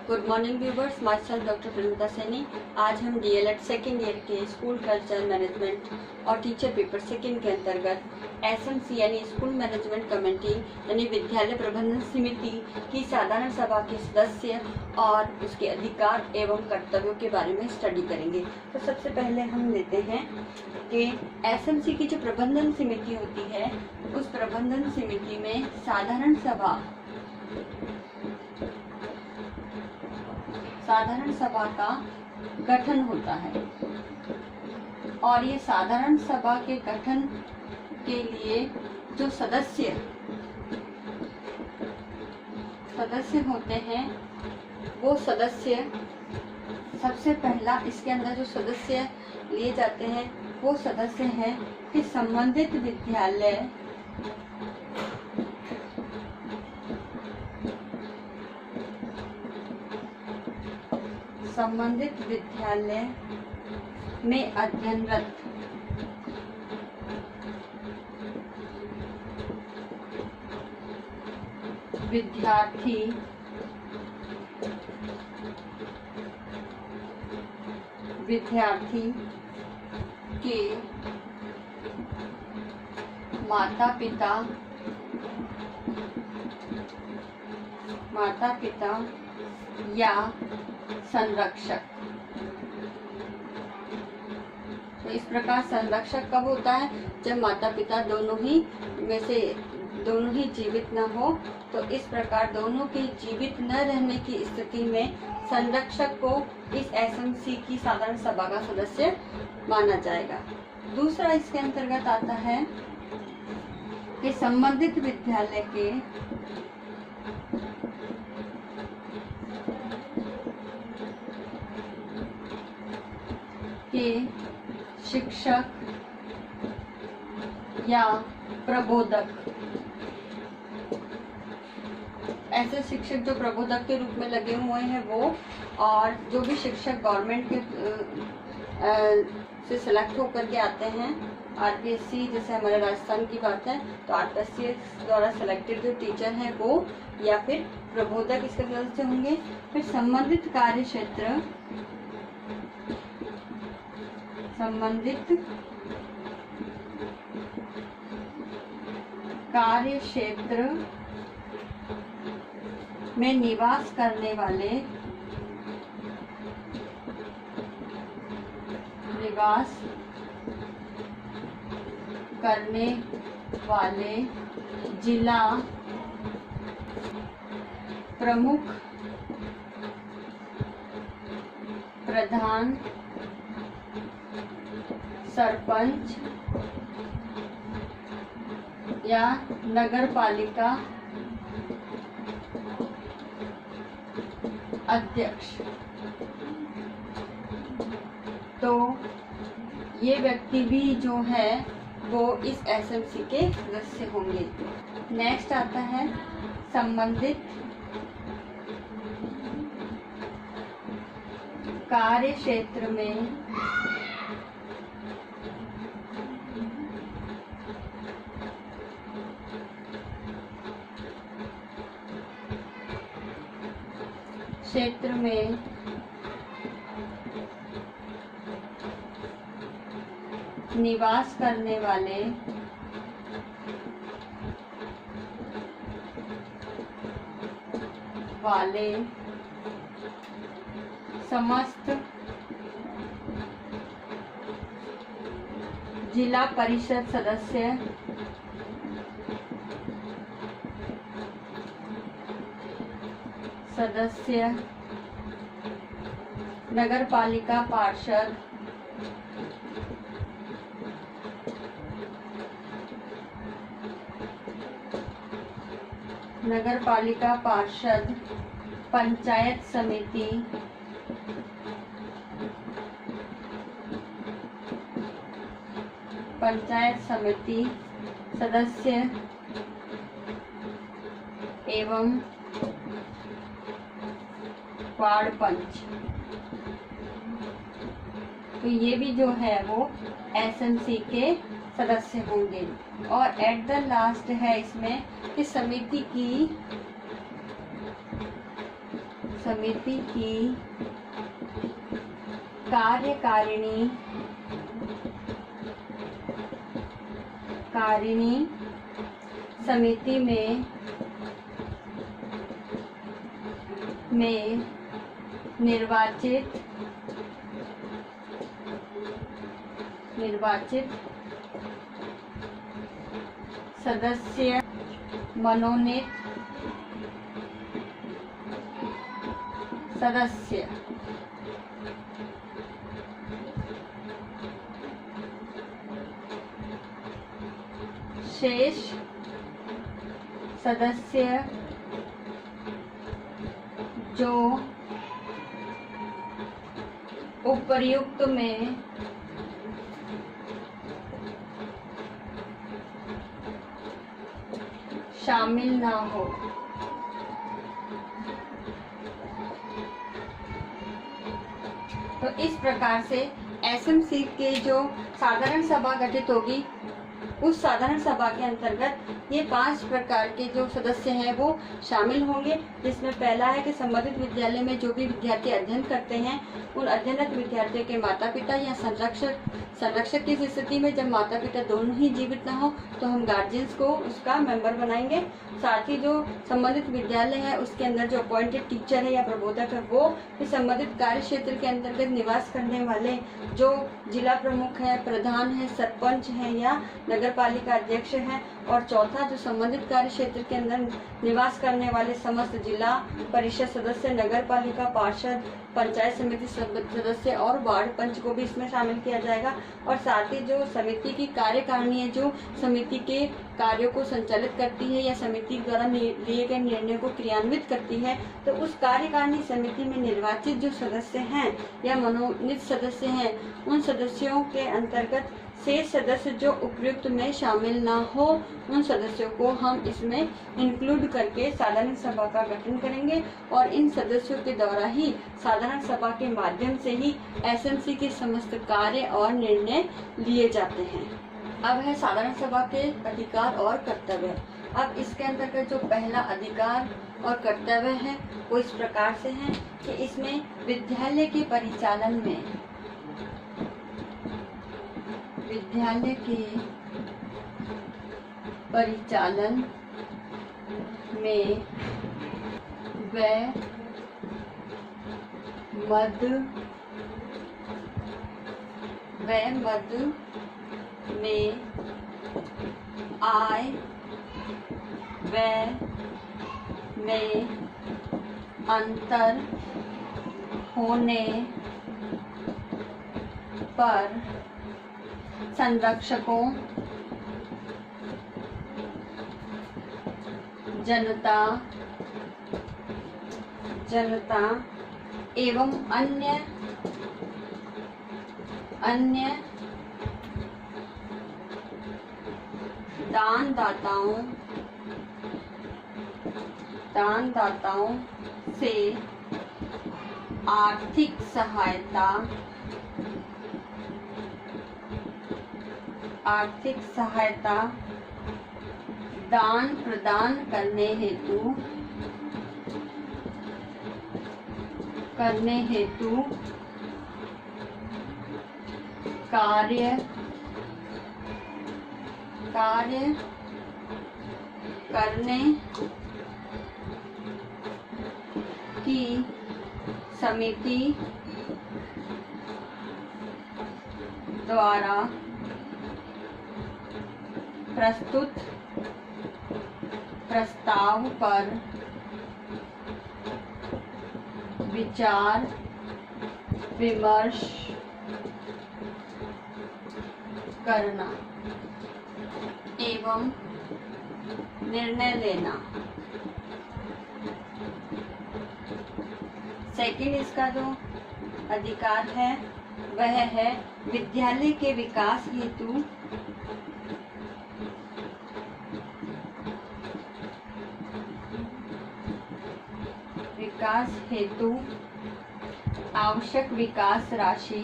Good morning viewers, my self doctor Premita Saini. आज हम DElEd second year के स्कूल कल्चर मैनेजमेंट और टीचर पेपर सेकेंड के अंतर्गत एसएमसी यानी स्कूल मैनेजमेंट कमेटी यानी विद्यालय प्रबंधन समिति की साधारण सभा के सदस्य और उसके अधिकार एवं कर्तव्यों के बारे में स्टडी करेंगे। तो सबसे पहले हम लेते हैं कि एसएमसी की जो प्रबंधन समिति होती है, उस प्रबंधन समिति में साधारण सभा का गठन होता है और ये साधारण सभा के गठन के लिए जो सदस्य होते हैं, वो सदस्य सबसे पहला इसके अंदर जो सदस्य लिए जाते हैं वो सदस्य हैं कि संबंधित विद्यालय में अध्ययनरत विद्यार्थी के माता पिता या संरक्षक। तो इस प्रकार संरक्षक कब होता है? जब माता पिता दोनों ही जीवित न हो। तो इस प्रकार दोनों के जीवित न रहने की स्थिति में संरक्षक को इस एसएमसी की साधारण सभा का सदस्य माना जाएगा। दूसरा इसके अंतर्गत आता है कि संबंधित विद्यालय के शिक्षक या प्रबोधक, ऐसे शिक्षक जो प्रबोधक के रूप में लगे हुए हैं वो, और जो भी शिक्षक गवर्नमेंट के से सिलेक्ट होकर के आते हैं, आरपीएससी जैसे हमारे राजस्थान की बात है तो आरपीएससी द्वारा सिलेक्टेड जो टीचर हैं वो, या फिर प्रबोधक इसके सदस्य होंगे। फिर संबंधित कार्य क्षेत्र में निवास करने वाले जिला प्रमुख, प्रधान, सरपंच या नगर पालिका अध्यक्ष। तो ये व्यक्ति भी जो है वो इस एसएमसी के सदस्य होंगे। नेक्स्ट आता है संबंधित कार्य क्षेत्र में निवास करने वाले समस्त जिला परिषद सदस्य, नगर पालिका पार्षद, पंचायत समिति सदस्य एवं वार्ड पंच। तो ये भी जो है वो एसएमसी के सदस्य होंगे। और एट द लास्ट है इसमें कि समिति समिति की कार्यकारिणी समिति में निर्वाचित सदस्य मनोनीत सदस्य शेष सदस्य जो उपर्युक्त में शामिल ना हो। तो इस प्रकार से एसएमसी के जो साधारण सभा गठित होगी, उस साधारण सभा के अंतर्गत ये 5 प्रकार के जो सदस्य हैं वो शामिल होंगे, जिसमें पहला है कि संबंधित विद्यालय में जो भी विद्यार्थी अध्ययन करते हैं, उन अध्ययनरत विद्यार्थियों के माता पिता या संरक्षक की स्थिति में जब माता पिता दोनों ही जीवित ना हो तो हम गार्जियंस को उसका मेंबर बनाएंगे। साथ ही जो संबंधित विद्यालय है उसके अंदर जो अपॉइंटेड टीचर है या प्रबोधक है वो इस संबंधित कार्य क्षेत्र के अंतर्गत निवास करने वाले जो जिला प्रमुख है, प्रधान है, सरपंच है या नगर पालिका अध्यक्ष है। और चौथा, जो संबंधित कार्य क्षेत्र के अंदर निवास करने वाले समस्त जिला परिषद सदस्य, नगर पालिका पार्षद, पंचायत समिति सदस्य और वार्ड पंच को भी इसमें शामिल किया जाएगा। और साथ ही जो समिति की कार्यकारिणी है, जो समिति के कार्यों को संचालित करती है या समिति द्वारा लिए गए निर्णय को क्रियान्वित करती है, तो उस कार्यकारिणी समिति में निर्वाचित जो सदस्य हैं या मनोनीत सदस्य हैं, उन सदस्यों के अंतर्गत शेष सदस्य जो उपयुक्त में शामिल ना हो, उन सदस्यों को हम इसमें इंक्लूड करके साधारण सभा का गठन करेंगे। और इन सदस्यों के द्वारा ही साधारण सभा के माध्यम से ही एसएमसी के समस्त कार्य और निर्णय लिए जाते हैं। अब है साधारण सभा के अधिकार और कर्तव्य। अब इसके अंतर्गत जो पहला अधिकार और कर्तव्य है वो इस प्रकार से है कि इसमें विद्यालय के परिचालन में व्यय, मद में आय, व्यय में अंतर होने पर संरक्षकों, जनता एवं अन्य दानदाताओं से आर्थिक सहायता दान प्रदान करने हेतु कार्य करने की समिति द्वारा प्रस्तुत प्रस्ताव पर विचार विमर्श करना एवं निर्णय लेना। सेकंड इसका जो अधिकार है वह है विद्यालय के विकास हेतु आवश्यक विकास राशि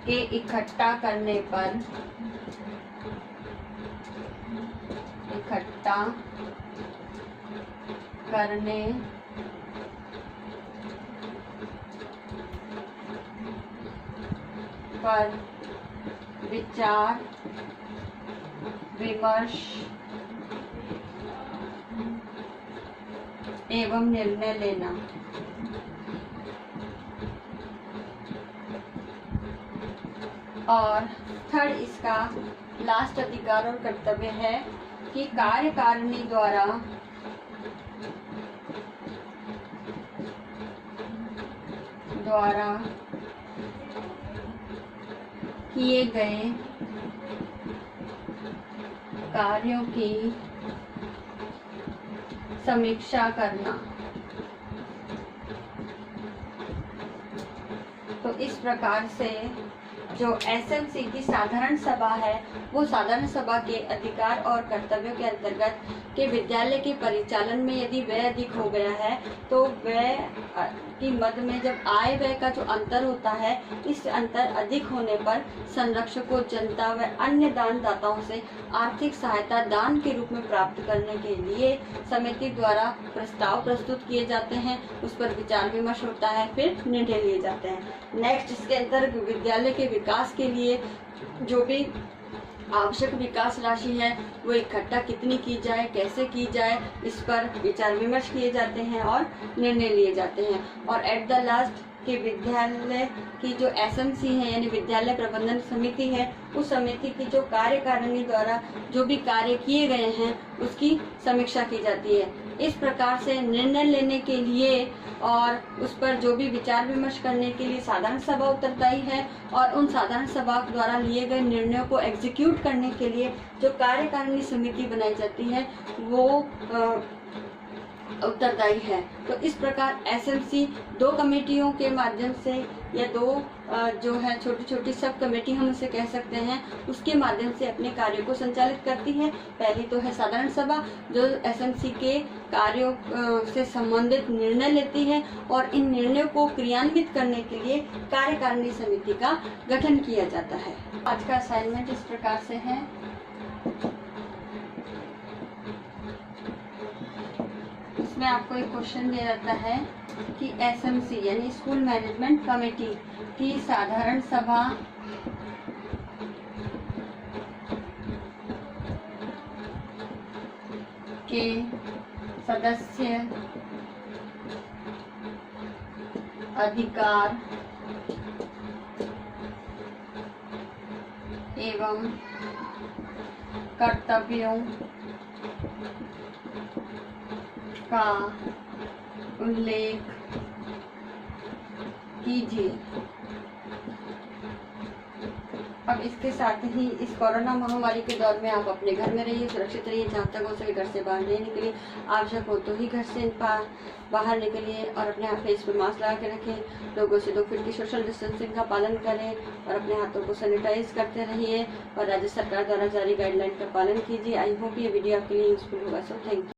के इकट्ठा करने पर विचार विमर्श एवं निर्णय लेना। और थर्ड इसका लास्ट अधिकार और कर्तव्य है कि कार्यकारिणी द्वारा किए गए कार्यों की समीक्षा करना। तो इस प्रकार से जो एसएमसी की साधारण सभा है वो साधारण सभा के अधिकार और कर्तव्यों के अंतर्गत के विद्यालय के परिचालन में यदि व्यय अधिक हो गया है तो व्यय की मद में जब आय व्यय का जो अंतर होता है, इस अंतर अधिक होने पर संरक्षकों, जनता व अन्य दानदाताओं से आर्थिक सहायता दान के रूप में प्राप्त करने के लिए समिति द्वारा प्रस्ताव प्रस्तुत किए जाते हैं, उस पर विचार विमर्श होता है, फिर निर्णय लिए जाते हैं। नेक्स्ट इसके अंदर विद्यालय के विकास के लिए जो भी आवश्यक विकास राशि है वो इकट्ठा कितनी की जाए, कैसे की जाए, इस पर विचार विमर्श किए जाते हैं और निर्णय लिए जाते हैं। और एट द लास्ट कि विद्यालय की जो एसएमसी है यानी विद्यालय प्रबंधन समिति है, उस समिति की जो कार्यकारिणी द्वारा जो भी कार्य किए गए हैं उसकी समीक्षा की जाती है। इस प्रकार से निर्णय लेने के लिए और उस पर जो भी विचार विमर्श करने के लिए साधारण सभा उत्तरदायी है और उन साधारण सभा द्वारा लिए गए निर्णयों को एग्जीक्यूट करने के लिए जो कार्यकारिणी समिति बनाई जाती है वो उत्तरदायी है। तो इस प्रकार एसएमसी दो कमेटियों के माध्यम से या दो जो है छोटी छोटी सब कमेटी हम उसे कह सकते हैं, उसके माध्यम से अपने कार्य को संचालित करती है। पहली तो है साधारण सभा जो एसएमसी के कार्यों से संबंधित निर्णय लेती है और इन निर्णयों को क्रियान्वित करने के लिए कार्यकारिणी समिति का गठन किया जाता है। आज का असाइनमेंट इस प्रकार से है। इसमें आपको एक क्वेश्चन दिया जाता है कि एसएमसी यानी स्कूल मैनेजमेंट कमेटी की साधारण सभा के सदस्य अधिकार एवं कर्तव्यों का उल्लेख कीजिए। अब इसके साथ ही इस कोरोना महामारी के दौर में आप अपने घर में रहिए, सुरक्षित रहिए, जहाँ तक हो सके घर से बाहर नहीं निकलिए, आवश्यक हो तो ही घर से बाहर निकलिए और अपने फेस पे मास्क लगा के रखें, लोगों से 2 फीट की सोशल डिस्टेंसिंग का पालन करें और अपने हाथों को सैनिटाइज करते रहिए और राज्य सरकार द्वारा जारी गाइडलाइन का पालन कीजिए। आई होप ये वीडियो आपके लिए यूजफुल होगा। So thank you.